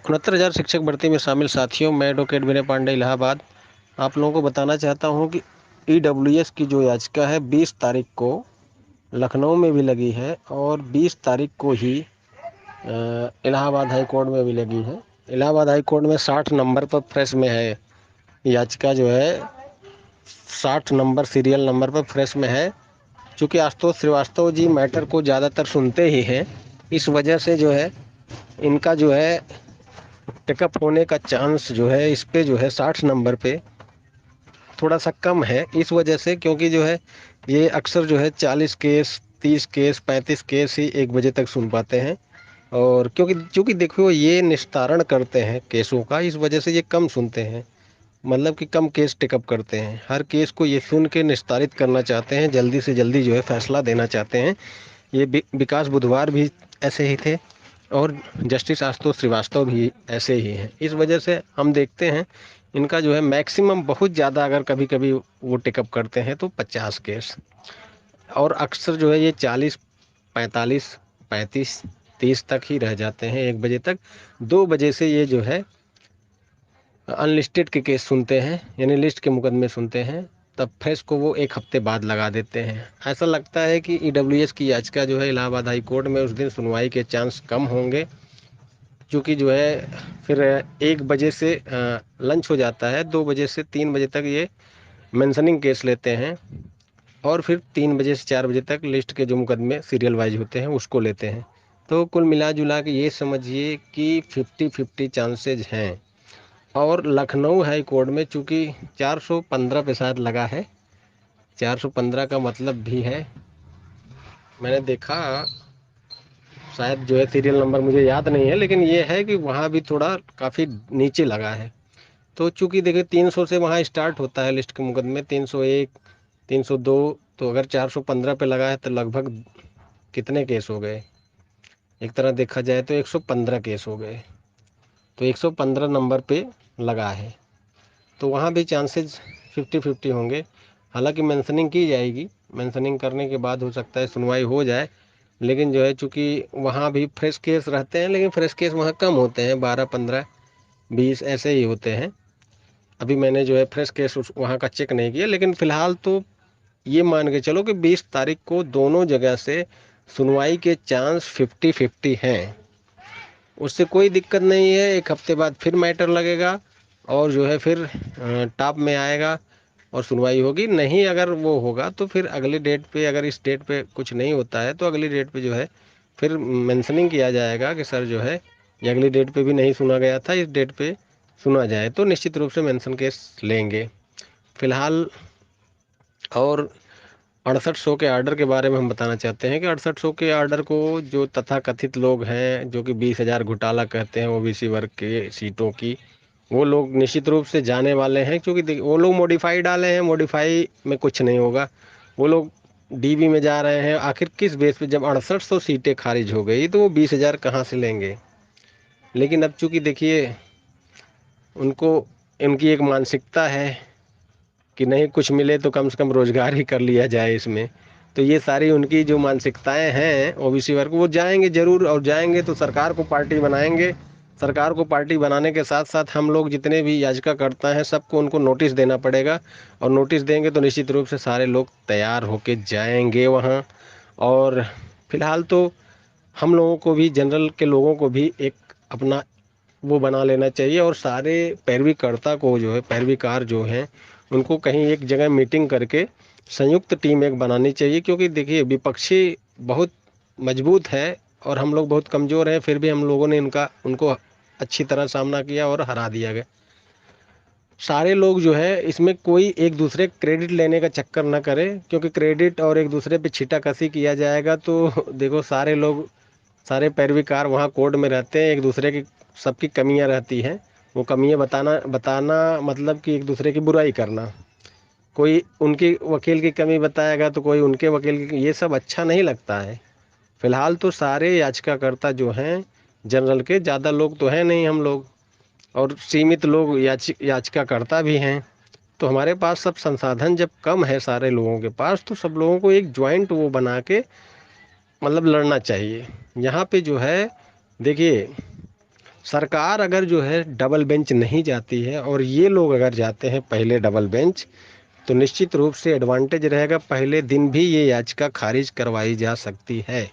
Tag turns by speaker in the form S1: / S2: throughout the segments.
S1: 69,000 शिक्षक भर्ती में शामिल साथियों, मैं एडवोकेट विनय पांडे इलाहाबाद आप लोगों को बताना चाहता हूं कि ईडब्ल्यूएस की जो याचिका है 20 तारीख को लखनऊ में भी लगी है और 20 तारीख को ही इलाहाबाद हाई कोर्ट में भी लगी है। इलाहाबाद हाई कोर्ट में 60 नंबर पर फ्रेश में है याचिका, जो है 60 नंबर सीरियल नंबर पर फ्रेश में है। चूँकि आशुतोष श्रीवास्तव जी मैटर को ज़्यादातर सुनते ही हैं, इस वजह से जो है इनका जो है टेकअप होने का चांस जो है इस पे जो है 60 नंबर पे थोड़ा सा कम है। इस वजह से, क्योंकि जो है ये अक्सर जो है 40 केस, 30 केस, 35 केस ही 1 बजे तक सुन पाते हैं। और क्योंकि देखो ये निस्तारण करते हैं केसों का, इस वजह से ये कम सुनते हैं, मतलब कि कम केस टेकअप करते हैं। हर केस को ये सुन के निस्तारित करना चाहते हैं, जल्दी से जल्दी जो है फैसला देना चाहते हैं। ये विकास बुधवार भी ऐसे ही थे और जस्टिस आशुतोष श्रीवास्तव भी ऐसे ही हैं। इस वजह से हम देखते हैं इनका जो है मैक्सिमम, बहुत ज़्यादा अगर कभी कभी वो टेकअप करते हैं तो 50 केस, और अक्सर जो है ये 40, 45, 35, 30 तक ही रह जाते हैं 1 बजे तक। 2 बजे से ये जो है अनलिस्टेड के केस सुनते हैं, यानी लिस्ट के मुकदमे सुनते हैं, तब फ्रेश को वो 1 हफ्ते बाद लगा देते हैं। ऐसा लगता है कि ईडब्ल्यूएस की याचिका जो है इलाहाबाद हाई कोर्ट में उस दिन सुनवाई के चांस कम होंगे, क्योंकि जो है फिर 1 बजे से लंच हो जाता है, 2 बजे से 3 बजे तक ये मेंशनिंग केस लेते हैं और फिर 3 बजे से 4 बजे तक लिस्ट के जो मुकदमे सीरियल वाइज होते हैं उसको लेते हैं। तो कुल मिला जुला के ये समझिए कि 50-50 चांसेज हैं। और लखनऊ हाई कोर्ट में चूँकि 415 पे शायद लगा है, 415 का मतलब भी है, मैंने देखा, शायद जो है सीरियल नंबर मुझे याद नहीं है, लेकिन ये है कि वहाँ भी थोड़ा काफ़ी नीचे लगा है। तो चूँकि देखिए 300 से वहाँ स्टार्ट होता है लिस्ट के मुकदमे, 301, 302, तो अगर 415 पे लगा है तो लगभग कितने केस हो गए, एक तरह देखा जाए तो 115 केस हो गए। तो 115 नंबर पे लगा है, तो वहाँ भी चांसेस 50-50 होंगे। हालांकि मेंशनिंग की जाएगी, मेंशनिंग करने के बाद हो सकता है सुनवाई हो जाए, लेकिन जो है चूँकि वहाँ भी फ्रेश केस रहते हैं, लेकिन फ्रेश केस वहाँ कम होते हैं, 12, 15, 20 ऐसे ही होते हैं। अभी मैंने जो है फ्रेश केस वहाँ का चेक नहीं किया, लेकिन फ़िलहाल तो ये मान के चलो कि 20 तारीख को दोनों जगह से सुनवाई के चांस 50-50 हैं। उससे कोई दिक्कत नहीं है, 1 हफ्ते बाद फिर मैटर लगेगा और जो है फिर टॉप में आएगा और सुनवाई होगी। नहीं अगर वो होगा तो फिर अगली डेट पे, अगर इस डेट पे कुछ नहीं होता है तो अगली डेट पे जो है फिर मेंशनिंग किया जाएगा कि सर जो है ये अगली डेट पे भी नहीं सुना गया था, इस डेट पे सुना जाए, तो निश्चित रूप से मेंशन केस लेंगे फिलहाल। और 6800 के आर्डर के बारे में हम बताना चाहते हैं कि 6800 के आर्डर को जो तथाकथित लोग हैं, जो कि 20,000 घोटाला कहते हैं ओबीसी वर्ग के सीटों की, वो लोग निश्चित रूप से जाने वाले हैं, क्योंकि देखिए वो लोग मॉडिफाई डाले हैं, मॉडिफाई में कुछ नहीं होगा। वो लोग डीबी में जा रहे हैं, आखिर किस बेस पे, जब 6800 सीटें खारिज हो गई तो वो 20,000 कहाँ से लेंगे। लेकिन अब चूंकि देखिए उनको, इनकी एक मानसिकता है कि नहीं कुछ मिले तो कम से कम रोजगार ही कर लिया जाए इसमें, तो ये सारी उनकी जो मानसिकताएं हैं ओबीसी वर्ग, वो जाएंगे जरूर, और जाएंगे तो सरकार को पार्टी बनाएंगे। सरकार को पार्टी बनाने के साथ साथ हम लोग जितने भी याचिकाकर्ता हैं सबको उनको नोटिस देना पड़ेगा, और नोटिस देंगे तो निश्चित रूप से सारे लोग तैयार होके जाएंगे वहाँ। और फिलहाल तो हम लोगों को भी, जनरल के लोगों को भी एक अपना वो बना लेना चाहिए, और सारे पैरवीकर्ता को जो है, पैरवीकार जो हैं, उनको कहीं एक जगह मीटिंग करके संयुक्त टीम एक बनानी चाहिए। क्योंकि देखिए विपक्षी बहुत मजबूत है और हम लोग बहुत कमज़ोर हैं, फिर भी हम लोगों ने उनको अच्छी तरह सामना किया और हरा दिया गया। सारे लोग जो है इसमें कोई एक दूसरे क्रेडिट लेने का चक्कर ना करे, क्योंकि क्रेडिट और एक दूसरे पे छीटाकशी किया जाएगा तो देखो सारे लोग, सारे पैरवीकार वहाँ कोर्ट में रहते हैं, एक दूसरे की, सबकी कमियां रहती हैं, वो कमियां बताना बताना मतलब कि एक दूसरे की बुराई करना। कोई उनकी वकील की कमी बताएगा तो कोई उनके वकील की, ये सब अच्छा नहीं लगता है। फिलहाल तो सारे याचिकाकर्ता जो हैं जनरल के, ज़्यादा लोग तो हैं नहीं हम लोग, और सीमित लोग याचिकाकर्ता भी हैं, तो हमारे पास सब संसाधन जब कम है सारे लोगों के पास, तो सब लोगों को एक ज्वाइंट वो बना के मतलब लड़ना चाहिए। यहाँ पे जो है देखिए सरकार अगर जो है डबल बेंच नहीं जाती है और ये लोग अगर जाते हैं पहले डबल बेंच, तो निश्चित रूप से एडवांटेज रहेगा। पहले दिन भी ये याचिका खारिज करवाई जा सकती है,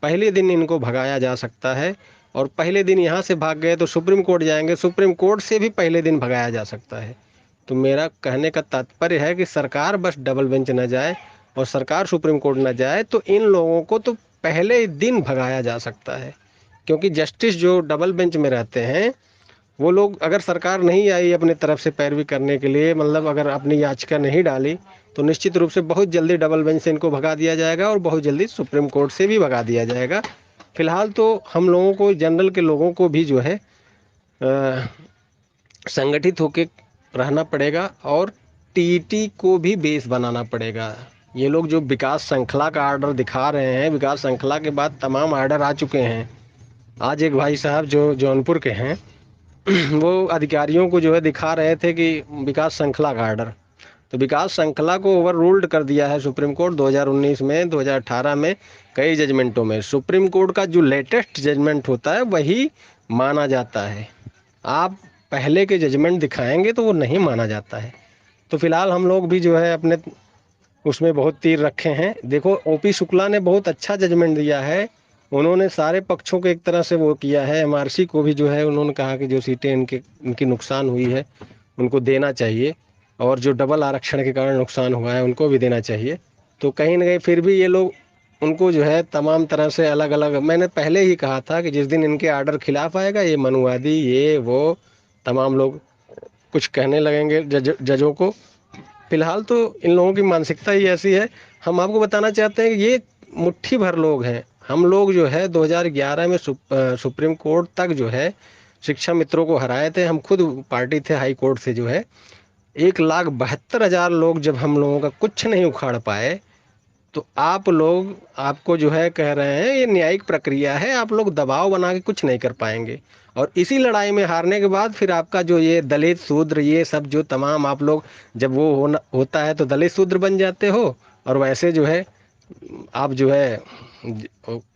S1: पहले दिन इनको भगाया जा सकता है। और पहले दिन यहाँ से भाग गए तो सुप्रीम कोर्ट जाएंगे, सुप्रीम कोर्ट से भी पहले दिन भगाया जा सकता है। तो मेरा कहने का तात्पर्य है कि सरकार बस डबल बेंच न जाए और सरकार सुप्रीम कोर्ट न जाए, तो इन लोगों को तो पहले दिन भगाया जा सकता है। क्योंकि जस्टिस जो डबल बेंच में रहते हैं, वो लोग अगर सरकार नहीं आई अपने तरफ से पैरवी करने के लिए, मतलब अगर अपनी याचिका नहीं डाली, तो निश्चित रूप से बहुत जल्दी डबल बेंच से इनको भगा दिया जाएगा और बहुत जल्दी सुप्रीम कोर्ट से भी भगा दिया जाएगा। फिलहाल तो हम लोगों को, जनरल के लोगों को भी जो है संगठित होकर रहना पड़ेगा और टीईटी को भी बेस बनाना पड़ेगा। ये लोग जो विकास श्रृंखला का आर्डर दिखा रहे हैं, विकास श्रृंखला के बाद तमाम आर्डर आ चुके हैं। आज एक भाई साहब जो जौनपुर के हैं वो अधिकारियों को जो है दिखा रहे थे कि विकास श्रृंखला का आर्डर, तो विकास श्रृंखला को ओवर रूल्ड कर दिया है सुप्रीम कोर्ट 2019 में, 2018 में कई जजमेंटों में। सुप्रीम कोर्ट का जो लेटेस्ट जजमेंट होता है वही माना जाता है। आप पहले के जजमेंट दिखाएंगे तो वो नहीं माना जाता है। तो फिलहाल हम लोग भी जो है अपने उसमें बहुत तीर रखे हैं। देखो ओपी शुक्ला ने बहुत अच्छा जजमेंट दिया है, उन्होंने सारे पक्षों को एक तरह से वो किया है। एमआरसी को भी जो है उन्होंने कहा कि जो सीटें इनकी नुकसान हुई है उनको देना चाहिए, और जो डबल आरक्षण के कारण नुकसान हुआ है उनको भी देना चाहिए। तो कहीं ना कहीं फिर भी ये लोग उनको जो है तमाम तरह से अलग अलग, मैंने पहले ही कहा था कि जिस दिन इनके आर्डर खिलाफ आएगा, ये मनुवादी ये वो तमाम लोग कुछ कहने लगेंगे जजों को। फिलहाल तो इन लोगों की मानसिकता ही ऐसी है। हम आपको बताना चाहते हैं कि ये मुट्ठी भर लोग हैं। हम लोग जो है 2011 में सुप्रीम कोर्ट तक जो है शिक्षा मित्रों को हराए थे। हम खुद पार्टी थे हाई कोर्ट से जो है 1,72,000 लोग जब हम लोगों का कुछ नहीं उखाड़ पाए, तो आप लोग, आपको जो है कह रहे हैं ये न्यायिक प्रक्रिया है, आप लोग दबाव बना के कुछ नहीं कर पाएंगे। और इसी लड़ाई में हारने के बाद फिर आपका जो ये दलित शूद्र ये सब जो तमाम आप लोग, जब वो होता है तो दलित शूद्र बन जाते हो, और वैसे जो है आप जो है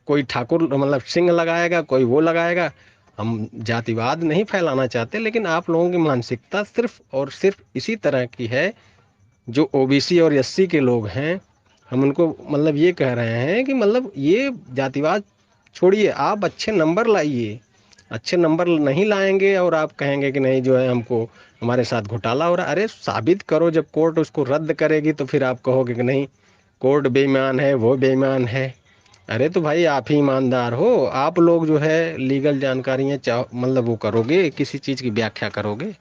S1: कोई ठाकुर मतलब सिंह लगाएगा, कोई वो लगाएगा। हम जातिवाद नहीं फैलाना चाहते, लेकिन आप लोगों की मानसिकता सिर्फ और सिर्फ इसी तरह की है। जो ओबीसी और एससी के लोग हैं, हम उनको मतलब ये कह रहे हैं कि मतलब ये जातिवाद छोड़िए, आप अच्छे नंबर लाइए। अच्छे नंबर नहीं लाएंगे और आप कहेंगे कि नहीं जो है हमको हमारे साथ घोटाला हो रहा है, अरे साबित करो। जब कोर्ट उसको रद्द करेगी तो फिर आप कहोगे कि नहीं कोर्ट बेईमान है, वो बेईमान है। अरे तो भाई आप ही ईमानदार हो, आप लोग जो है लीगल जानकारियाँ चाहो मतलब वो करोगे, किसी चीज़ की व्याख्या करोगे।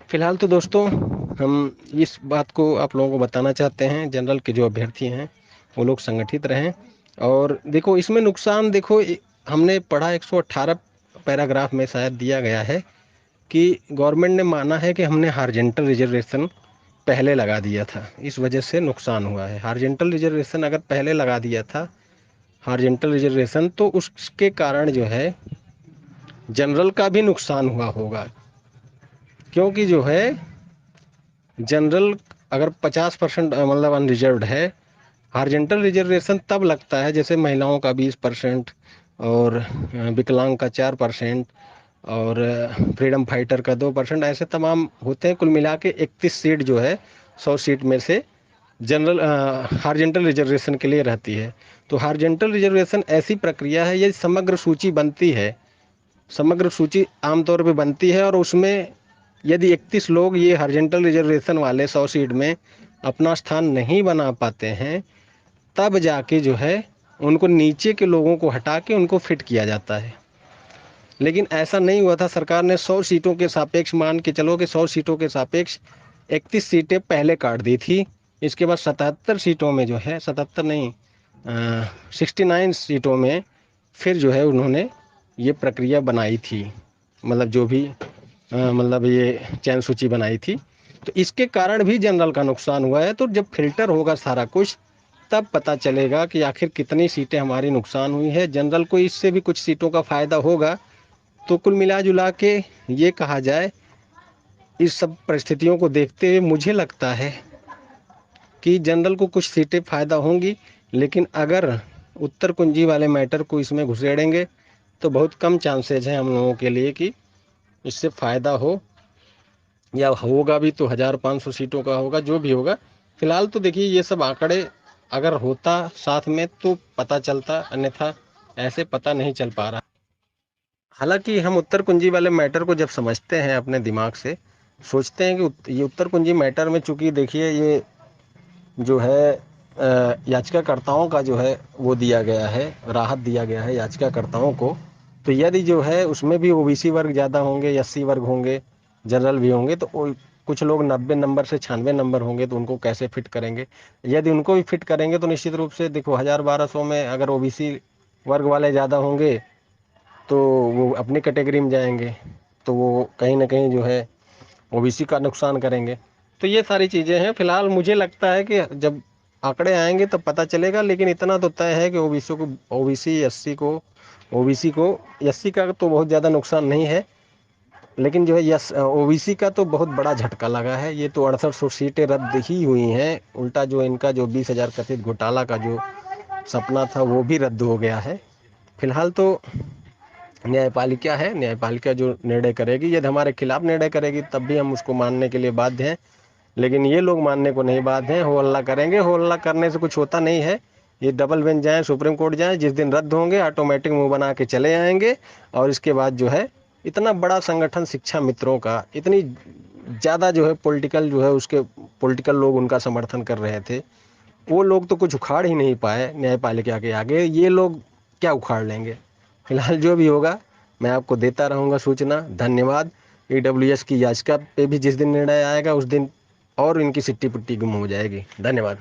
S1: फिलहाल तो दोस्तों हम इस बात को आप लोगों को बताना चाहते हैं, जनरल के जो अभ्यर्थी हैं वो लोग संगठित रहें। और देखो इसमें नुकसान, देखो हमने पढ़ा 118 पैराग्राफ में शायद दिया गया है कि गवर्नमेंट ने माना है कि हमने हार्जेंटल रिजर्वेशन पहले लगा दिया था, इस वजह से नुकसान हुआ है। हार्जेंटल रिजर्वेशन अगर पहले लगा दिया था, हार्जेंटल रिजर्वेशन, तो उसके कारण जो है जनरल का भी नुकसान हुआ होगा। क्योंकि जो है जनरल अगर 50% मतलब अनरिजर्व्ड है, हार्जेंटल रिजर्वेशन तब लगता है जैसे महिलाओं का 20% और विकलांग का 4% और फ्रीडम फाइटर का 2%, ऐसे तमाम होते हैं। कुल मिला के 31 सीट जो है 100 सीट में से जनरल हार्जेंटल रिजर्वेशन के लिए रहती है। तो हार्जेंटल रिजर्वेशन ऐसी प्रक्रिया है, ये समग्र सूची बनती है, समग्र सूची आमतौर पे बनती है, और उसमें यदि 31 लोग ये हार्जेंटल रिजर्वेशन वाले 100 सीट में अपना स्थान नहीं बना पाते हैं, तब जाके जो है उनको नीचे के लोगों को हटा के उनको फिट किया जाता है। लेकिन ऐसा नहीं हुआ था। सरकार ने 100 सीटों के सापेक्ष, मान के चलो कि 100 सीटों के सापेक्ष 31 सीटें पहले काट दी थी। इसके बाद 77 सीटों में जो है, 77 नहीं 69 सीटों में फिर जो है उन्होंने ये प्रक्रिया बनाई थी, मतलब जो भी मतलब ये चयन सूची बनाई थी। तो इसके कारण भी जनरल का नुकसान हुआ है। तो जब फिल्टर होगा सारा कुछ, तब पता चलेगा कि आखिर कितनी सीटें हमारी नुकसान हुई है। जनरल को इससे भी कुछ सीटों का फ़ायदा होगा। तो कुल मिला जुला के ये कहा जाए, इस सब परिस्थितियों को देखते हुए मुझे लगता है कि जनरल को कुछ सीटें फ़ायदा होंगी। लेकिन अगर उत्तर कुंजी वाले मैटर को इसमें घुसेड़ेंगे तो बहुत कम चांसेज हैं हम लोगों के लिए कि इससे फ़ायदा हो, या होगा भी तो 1500 सीटों का होगा, जो भी होगा। फिलहाल तो देखिए ये सब आंकड़े अगर होता साथ में तो पता चलता, अन्यथा ऐसे पता नहीं चल पा रहा। हालांकि हम उत्तर कुंजी वाले मैटर को जब समझते हैं अपने दिमाग से, सोचते हैं कि ये उत्तर कुंजी मैटर में, चूंकि देखिए ये जो है याचिकाकर्ताओं का जो है वो दिया गया है, राहत दिया गया है याचिकाकर्ताओं को। तो यदि जो है उसमें भी ओबीसी वर्ग ज़्यादा होंगे, एससी वर्ग होंगे, जनरल भी होंगे, तो कुछ लोग 90 नंबर से 96 नंबर होंगे, तो उनको कैसे फिट करेंगे? यदि उनको भी फिट करेंगे तो निश्चित रूप से देखो 1000-1200 में अगर ओबीसी वर्ग वाले ज़्यादा होंगे तो वो अपनी कैटेगरी में जाएंगे, तो वो कहीं ना कहीं जो है ओबीसी का नुकसान करेंगे। तो ये सारी चीज़ें हैं। फिलहाल मुझे लगता है कि जब आंकड़े आएंगे तब पता चलेगा, लेकिन इतना तो तय है कि ओबीसी को एससी का तो बहुत ज़्यादा नुकसान नहीं है, लेकिन जो है यस ओबीसी का तो बहुत बड़ा झटका लगा है। ये तो 6800 सीटें रद्द ही हुई हैं, उल्टा जो इनका जो 20,000 कथित घोटाला का जो सपना था वो भी रद्द हो गया है। फिलहाल तो न्यायपालिका जो निर्णय करेगी, यदि हमारे खिलाफ निर्णय करेगी तब भी हम उसको मानने के लिए बाध्य हैं, लेकिन ये लोग मानने को नहीं बाध्य हैं। हो हल्ला करेंगे, हो हल्ला करने से कुछ होता नहीं है। ये डबल बेंच जाए, सुप्रीम कोर्ट जाए, जिस दिन रद्द होंगे ऑटोमेटिक मुंह बना के चले आएंगे। और इसके बाद जो है इतना बड़ा संगठन शिक्षा मित्रों का, इतनी ज़्यादा जो है पॉलिटिकल जो है उसके पॉलिटिकल लोग उनका समर्थन कर रहे थे, वो लोग तो कुछ उखाड़ ही नहीं पाए न्यायपालिका के आगे। ये लोग क्या उखाड़ लेंगे? फिलहाल जो भी होगा मैं आपको देता रहूँगा सूचना। धन्यवाद। ईडब्ल्यूएस की याचिका पे भी जिस दिन निर्णय आएगा उस दिन और इनकी सिट्टी पुट्टी गुम हो जाएगी। धन्यवाद।